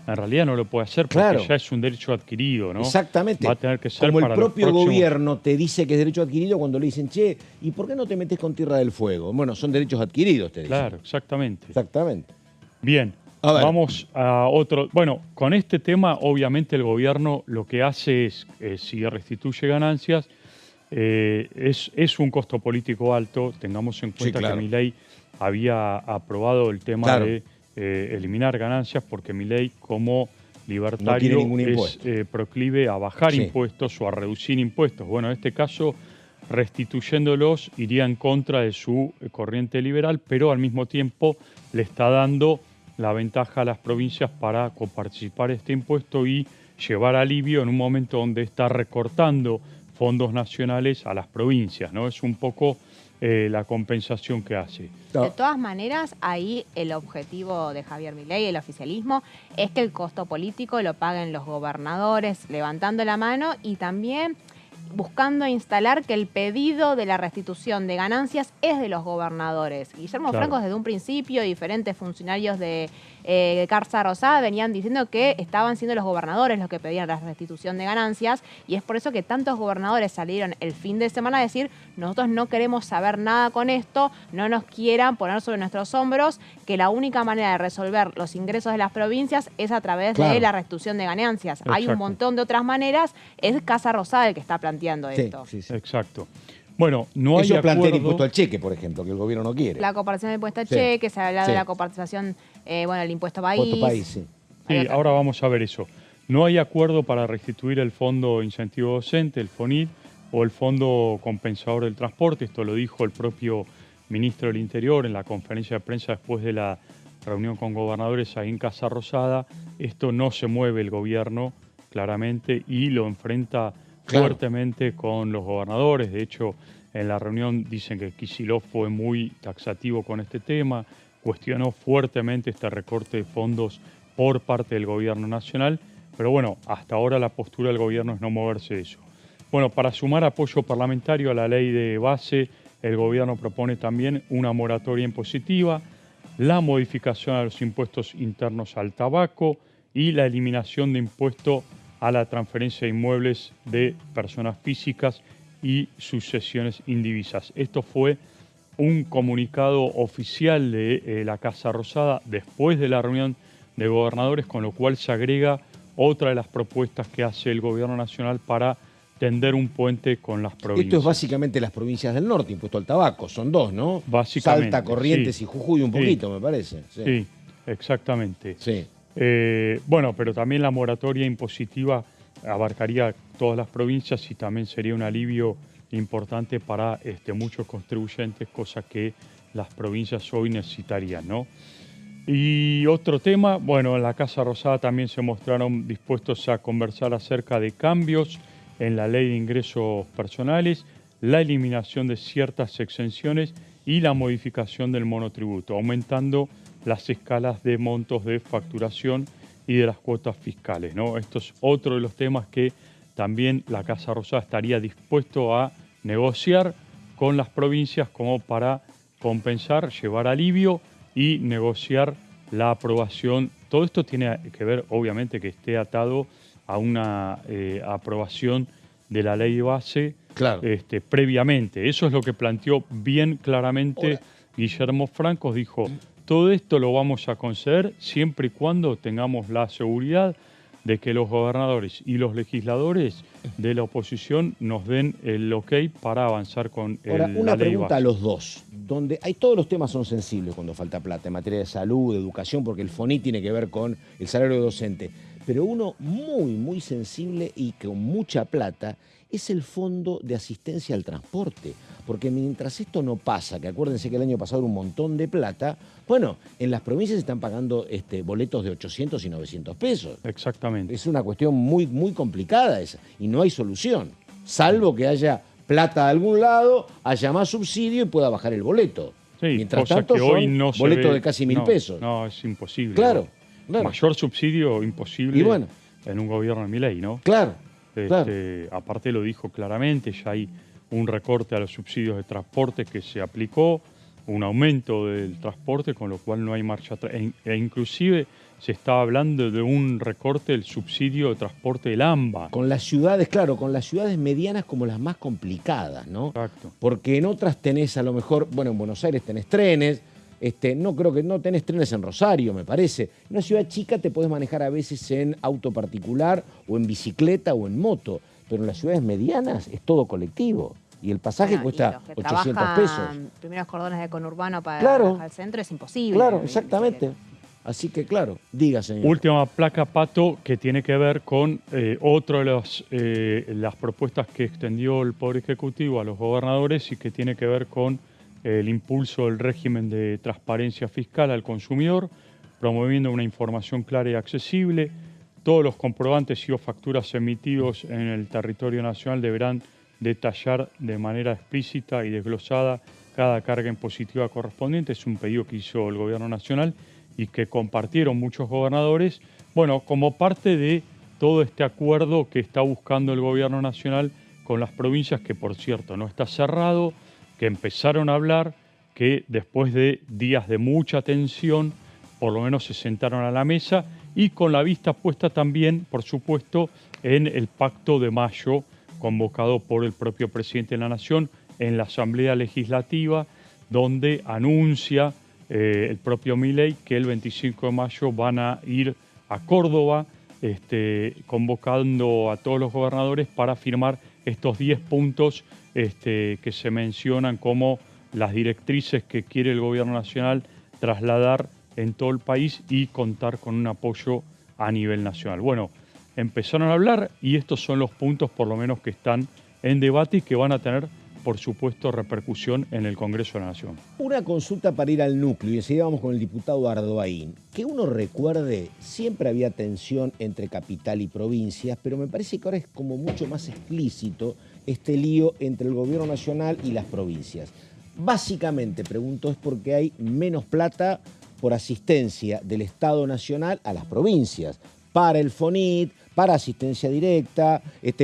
en realidad no lo puede hacer porque ya es un derecho adquirido, ¿no? Exactamente. Va a tener que ser como para el propio gobierno te dice que es derecho adquirido cuando le dicen, che, ¿y por qué no te metes con Tierra del Fuego? Bueno, son derechos adquiridos, te dicen. Claro, exactamente. Exactamente. Bien. Vamos a otro. Bueno, con este tema, obviamente, el gobierno lo que hace es, si restituye ganancias, es un costo político alto. Tengamos en cuenta que Milei había aprobado el tema de eliminar ganancias, porque Milei, como libertario, es proclive a bajar impuestos o a reducir impuestos. Bueno, en este caso, restituyéndolos, iría en contra de su corriente liberal, pero al mismo tiempo le está dando la ventaja a las provincias para coparticipar este impuesto y llevar alivio en un momento donde está recortando fondos nacionales a las provincias, ¿no? Es un poco la compensación que hace. De todas maneras, ahí el objetivo de Javier Milei, el oficialismo, es que el costo político lo paguen los gobernadores, levantando la mano y también buscando instalar que el pedido de la restitución de ganancias es de los gobernadores. Guillermo Franco, desde un principio, diferentes funcionarios de Casa Rosada venían diciendo que estaban siendo los gobernadores los que pedían la restitución de ganancias, y es por eso que tantos gobernadores salieron el fin de semana a decir: nosotros no queremos saber nada con esto, no nos quieran poner sobre nuestros hombros, que la única manera de resolver los ingresos de las provincias es a través de la restitución de ganancias. Exacto. Hay un montón de otras maneras, es Casa Rosada el que está planteando esto. Sí. Exacto. Bueno, no hay Ellos plantean acuerdo... impuesto al cheque, por ejemplo, que el gobierno no quiere. La compartición del impuesto al cheque, se ha hablado de la compartición, el impuesto país. Sí, ahora vamos a ver eso. No hay acuerdo para restituir el Fondo Incentivo Docente, el FONID, o el Fondo Compensador del Transporte. Esto lo dijo el propio ministro del Interior en la conferencia de prensa después de la reunión con gobernadores ahí en Casa Rosada. Esto no se mueve el gobierno, claramente, y lo enfrenta fuertemente con los gobernadores. De hecho, en la reunión dicen que Kicillof fue muy taxativo con este tema, cuestionó fuertemente este recorte de fondos por parte del gobierno nacional, pero bueno, hasta ahora la postura del gobierno es no moverse de eso. Bueno, para sumar apoyo parlamentario a la ley de base, el gobierno propone también una moratoria impositiva, la modificación a los impuestos internos al tabaco y la eliminación de impuesto a la transferencia de inmuebles de personas físicas y sucesiones indivisas. Esto fue un comunicado oficial de la Casa Rosada después de la reunión de gobernadores, con lo cual se agrega otra de las propuestas que hace el gobierno nacional para tender un puente con las provincias. Esto es básicamente las provincias del norte, impuesto al tabaco, son dos, ¿no? Básicamente. Salta, Corrientes y Jujuy un poquito, me parece. Sí, exactamente. Sí. Bueno, pero también la moratoria impositiva abarcaría todas las provincias y también sería un alivio importante para muchos contribuyentes, cosa que las provincias hoy necesitarían, ¿no? Y otro tema, bueno, en la Casa Rosada también se mostraron dispuestos a conversar acerca de cambios en la ley de ingresos personales, la eliminación de ciertas exenciones y la modificación del monotributo, aumentando las escalas de montos de facturación y de las cuotas fiscales, ¿no? Esto es otro de los temas que también la Casa Rosada estaría dispuesto a negociar con las provincias como para compensar, llevar alivio y negociar la aprobación. Todo esto tiene que ver, obviamente, que esté atado a una aprobación de la ley de base previamente. Eso es lo que planteó bien claramente Guillermo Franco. Dijo: todo esto lo vamos a conceder siempre y cuando tengamos la seguridad de que los gobernadores y los legisladores de la oposición nos den el ok para avanzar con Ahora, la ley una pregunta base. a los dos, donde todos los temas son sensibles cuando falta plata, en materia de salud, de educación, porque el FONI tiene que ver con el salario docente, pero uno muy, muy sensible y con mucha plata es el Fondo de Asistencia al Transporte, porque mientras esto no pasa, que acuérdense que el año pasado era un montón de plata, bueno, en las provincias están pagando boletos de 800 y 900 pesos. Exactamente. Es una cuestión muy, muy complicada esa, y no hay solución, salvo que haya plata de algún lado, haya más subsidio y pueda bajar el boleto. Sí, mientras cosa tanto que son hoy no se boletos ve. de casi 1.000 pesos. No, es imposible. Claro, ¿no? claro. Mayor subsidio imposible Y bueno, en un gobierno de Milei, ¿no? Claro, claro. Aparte lo dijo claramente, ya hay un recorte a los subsidios de transporte que se aplicó, un aumento del transporte, con lo cual no hay marcha atrás. E inclusive se estaba hablando de un recorte del subsidio de transporte del AMBA. Con las ciudades, claro, con las ciudades medianas como las más complicadas, ¿no? Exacto. Porque en otras tenés a lo mejor, bueno, en Buenos Aires tenés trenes, no creo que no tenés trenes en Rosario, me parece. En una ciudad chica te podés manejar a veces en auto particular o en bicicleta o en moto, pero en las ciudades medianas es todo colectivo. Y el pasaje cuesta 800 pesos. Primeros cordones de conurbano para Claro. al centro es imposible. Claro, exactamente. Así que, claro, diga, señor. Última placa, Pato, que tiene que ver con otra de las propuestas que extendió el Poder Ejecutivo a los gobernadores y que tiene que ver con el impulso del régimen de transparencia fiscal al consumidor, promoviendo una información clara y accesible. Todos los comprobantes y o facturas emitidos en el territorio nacional deberán detallar de manera explícita y desglosada cada carga impositiva correspondiente. Es un pedido que hizo el Gobierno Nacional y que compartieron muchos gobernadores, bueno, como parte de todo este acuerdo que está buscando el Gobierno Nacional con las provincias, que por cierto no está cerrado, que empezaron a hablar, que después de días de mucha tensión, por lo menos se sentaron a la mesa y con la vista puesta también, por supuesto, en el Pacto de Mayo, convocado por el propio presidente de la Nación en la Asamblea Legislativa, donde anuncia el propio Milei que el 25 de mayo van a ir a Córdoba, convocando a todos los gobernadores para firmar estos 10 puntos que se mencionan como las directrices que quiere el Gobierno Nacional trasladar en todo el país y contar con un apoyo a nivel nacional. Bueno, empezaron a hablar y estos son los puntos por lo menos que están en debate y que van a tener, por supuesto, repercusión en el Congreso de la Nación. Una consulta para ir al núcleo, y enseguida vamos con el diputado Ardoaín. Que uno recuerde, siempre había tensión entre capital y provincias, pero me parece que ahora es como mucho más explícito este lío entre el Gobierno Nacional y las provincias. Básicamente, pregunto, es porque hay menos plata por asistencia del Estado Nacional a las provincias, para el FONIT, para asistencia directa,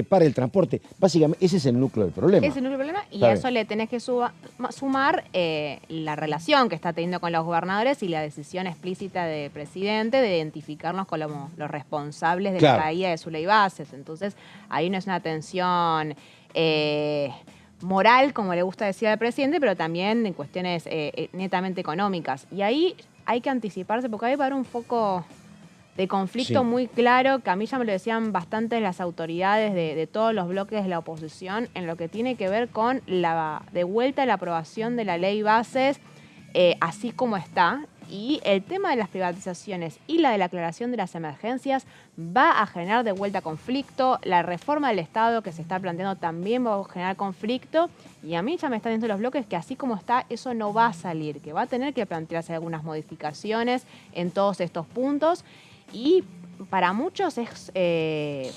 para el transporte. Básicamente, ese es el núcleo del problema. Ese es el núcleo del problema y a eso le tenés que sumar la relación que está teniendo con los gobernadores y la decisión explícita del presidente de identificarnos como los responsables de la caída de su ley bases. Entonces, ahí no es una tensión moral, como le gusta decir al presidente, pero también en cuestiones netamente económicas. Y ahí hay que anticiparse porque ahí va a haber un foco de conflicto muy claro, que a mí ya me lo decían bastante las autoridades de todos los bloques de la oposición, en lo que tiene que ver con la de vuelta a la aprobación de la ley bases, así como está. Y el tema de las privatizaciones y la de la aclaración de las emergencias va a generar de vuelta conflicto. La reforma del Estado que se está planteando también va a generar conflicto. Y a mí ya me están diciendo los bloques que así como está, eso no va a salir, que va a tener que plantearse algunas modificaciones en todos estos puntos. Y para muchos es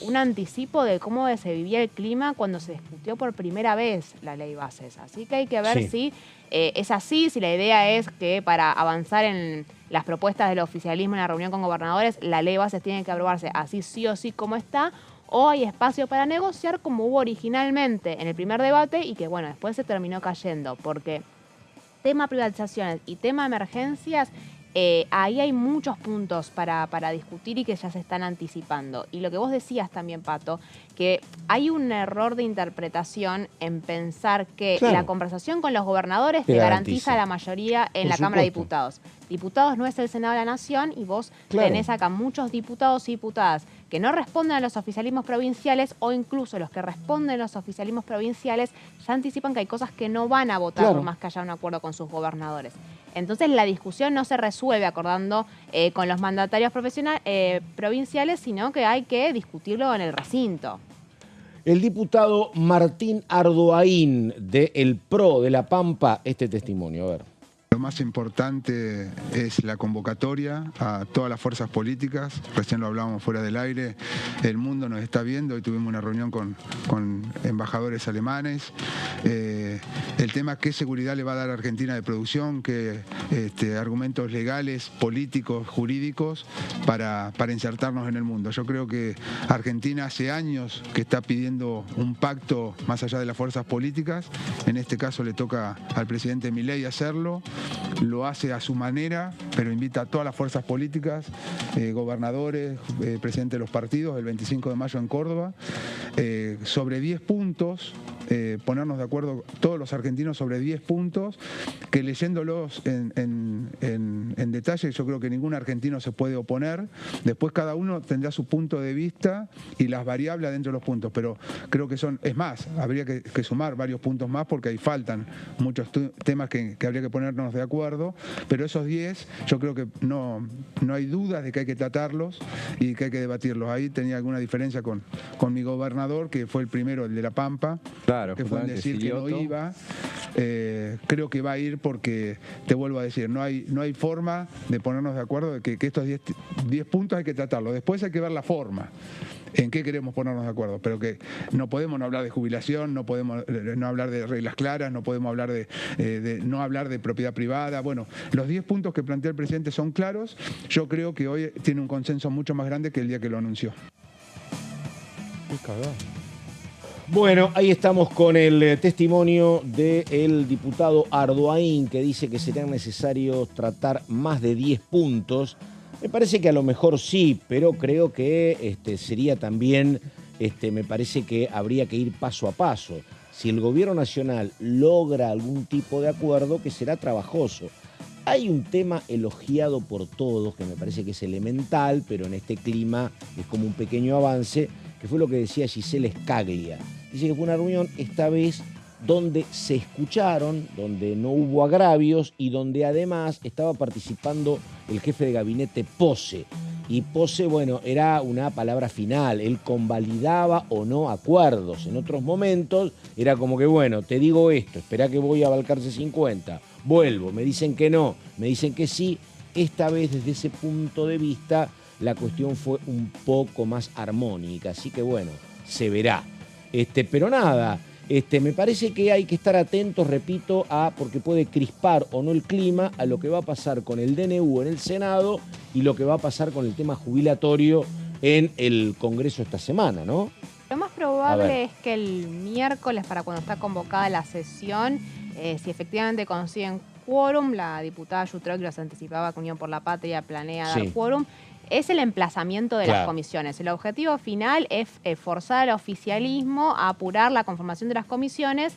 un anticipo de cómo se vivía el clima cuando se discutió por primera vez la ley bases. Así que hay que ver si es así, si la idea es que para avanzar en las propuestas del oficialismo en la reunión con gobernadores, la ley bases tiene que aprobarse así sí o sí como está, o hay espacio para negociar como hubo originalmente en el primer debate y que, bueno, después se terminó cayendo, porque tema privatizaciones y tema emergencias, ahí hay muchos puntos para discutir y que ya se están anticipando. Y lo que vos decías también, Pato, que hay un error de interpretación en pensar que la conversación con los gobernadores te garantiza la mayoría en la Cámara de Diputados. Diputados no es el Senado de la Nación y vos tenés acá muchos diputados y diputadas que no responden a los oficialismos provinciales o incluso los que responden a los oficialismos provinciales ya anticipan que hay cosas que no van a votar por más que haya un acuerdo con sus gobernadores. Entonces la discusión no se resuelve acordando con los mandatarios provinciales, sino que hay que discutirlo en el recinto. El diputado Martín Ardoaín, de El PRO de La Pampa, este testimonio, a ver. Lo más importante es la convocatoria a todas las fuerzas políticas. Recién lo hablábamos fuera del aire. El mundo nos está viendo. Hoy tuvimos una reunión con embajadores alemanes. El tema, qué seguridad le va a dar a Argentina de producción, qué argumentos legales, políticos, jurídicos para insertarnos en el mundo. Yo creo que Argentina hace años que está pidiendo un pacto más allá de las fuerzas políticas. En este caso le toca al presidente Milei hacerlo. Lo hace a su manera, pero invita a todas las fuerzas políticas, gobernadores, presidentes de los partidos, el 25 de mayo en Córdoba, sobre 10 puntos, ponernos de acuerdo todos los argentinos sobre 10 puntos, que leyéndolos en detalle, yo creo que ningún argentino se puede oponer. Después cada uno tendrá su punto de vista y las variables dentro de los puntos, pero creo que es más, habría que sumar varios puntos más porque ahí faltan muchos temas que habría que ponernos de acuerdo, pero esos 10 yo creo que no hay dudas de que hay que tratarlos y que hay que debatirlos. Ahí tenía alguna diferencia con mi gobernador, que fue el primero, el de La Pampa, Claro, que fue en decir que no iba. Creo que va a ir porque, te vuelvo a decir, no hay forma de ponernos de acuerdo de que estos 10 puntos hay que tratarlos. Después hay que ver la forma, en qué queremos ponernos de acuerdo, pero que no podemos no hablar de jubilación, no podemos no hablar de reglas claras, no podemos hablar no hablar de propiedad privada. Bueno, los 10 puntos que plantea el presidente son claros. Yo creo que hoy tiene un consenso mucho más grande que el día que lo anunció. Qué cagada. Bueno, ahí estamos con el testimonio del diputado Ardoaín, que dice que sería necesario tratar más de 10 puntos. Me parece que a lo mejor sí, pero creo que sería también, me parece que habría que ir paso a paso. Si el gobierno nacional logra algún tipo de acuerdo, que será trabajoso. Hay un tema elogiado por todos, que me parece que es elemental, pero en este clima es como un pequeño avance, que fue lo que decía Gisela Scaglia. Dice que fue una reunión esta vez donde se escucharon, donde no hubo agravios y donde además estaba participando el jefe de gabinete Pose. Y Pose, bueno, era una palabra final, él convalidaba o no acuerdos. En otros momentos era como que, bueno, te digo esto, espera que voy a Balcarce 50, vuelvo, me dicen que no, me dicen que sí. Esta vez, desde ese punto de vista, la cuestión fue un poco más armónica, así que bueno, se verá. Pero nada, me parece que hay que estar atentos, repito, porque puede crispar o no el clima a lo que va a pasar con el DNU en el Senado y lo que va a pasar con el tema jubilatorio en el Congreso esta semana, ¿no? Lo más probable es que el miércoles, para cuando está convocada la sesión, si efectivamente consiguen quórum, la diputada Yutró, que los anticipaba que Unión por la Patria planea dar quórum, es el emplazamiento de las comisiones. El objetivo final es forzar al oficialismo a apurar la conformación de las comisiones,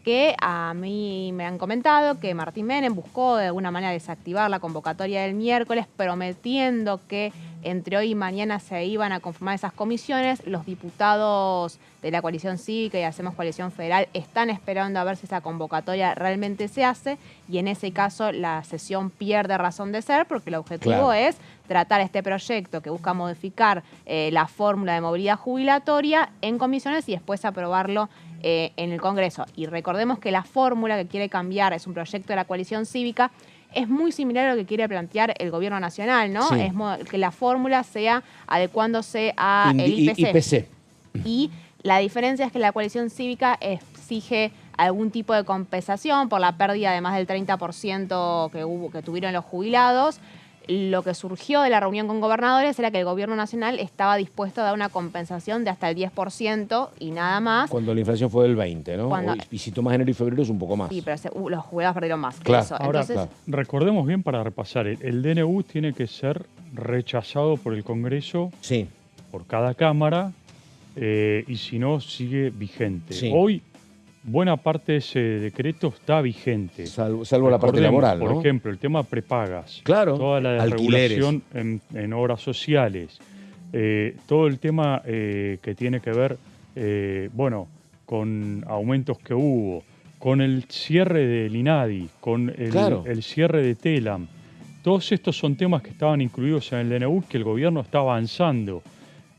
que a mí me han comentado que Martín Menem buscó de alguna manera desactivar la convocatoria del miércoles, prometiendo que entre hoy y mañana se iban a conformar esas comisiones. Los diputados de la coalición cívica y Hacemos Coalición Federal están esperando a ver si esa convocatoria realmente se hace, y en ese caso la sesión pierde razón de ser, porque el objetivo es tratar este proyecto que busca modificar la fórmula de movilidad jubilatoria en comisiones y después aprobarlo en el Congreso. Y recordemos que la fórmula que quiere cambiar es un proyecto de la coalición cívica, es muy similar a lo que quiere plantear el gobierno nacional, ¿no? Sí. Es que la fórmula sea adecuándose a el IPC. Y la diferencia es que la coalición cívica exige algún tipo de compensación por la pérdida de más del 30% que tuvieron los jubilados. Lo que surgió de la reunión con gobernadores era que el gobierno nacional estaba dispuesto a dar una compensación de hasta el 10% y nada más. Cuando la inflación fue del 20%, ¿no? Y si tomas enero y febrero es un poco más. Sí, pero los jubilados perdieron más. Claro. Eso. Ahora, Entonces, recordemos bien para repasar, el DNU tiene que ser rechazado por el Congreso, por cada Cámara, y si no, sigue vigente. Hoy, buena parte de ese decreto está vigente. Salvo la parte laboral, ¿no? Por ejemplo, el tema prepagas. Claro. Toda la desregulación en obras sociales. Todo el tema que tiene que ver, con aumentos que hubo, con el cierre del INADI, con el cierre de TELAM. Todos estos son temas que estaban incluidos en el DNU, que el gobierno está avanzando.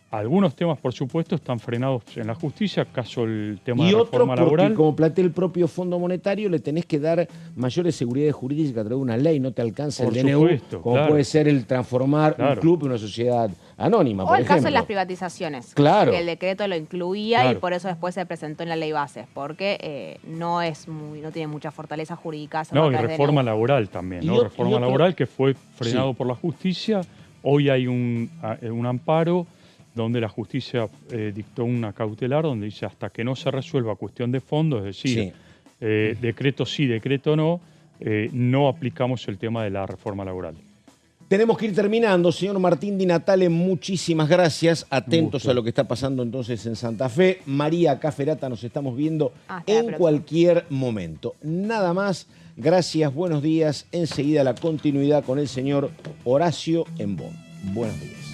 Algunos temas, por supuesto, están frenados en la justicia, caso el tema de reforma laboral. Porque, como plantea el propio Fondo Monetario, le tenés que dar mayores seguridades jurídicas a través de una ley, no te alcanza el DNU, como puede ser el transformar un club en una sociedad anónima, por ejemplo. O el caso de las privatizaciones, que el decreto lo incluía y por eso después se presentó en la ley bases, porque no tiene mucha fortaleza jurídica. No, y reforma laboral también, ¿no? Reforma laboral que fue frenado por la justicia. Hoy hay un amparo donde la justicia dictó una cautelar donde dice hasta que no se resuelva cuestión de fondo, es decir, decreto sí, decreto no, no aplicamos el tema de la reforma laboral. Tenemos que ir terminando. Señor Martín Di Natale, muchísimas gracias. Atentos a lo que está pasando entonces en Santa Fe. María Caferata, nos estamos viendo en cualquier momento. Nada más, gracias, buenos días. Enseguida la continuidad con el señor Horacio Embón. Buenos días.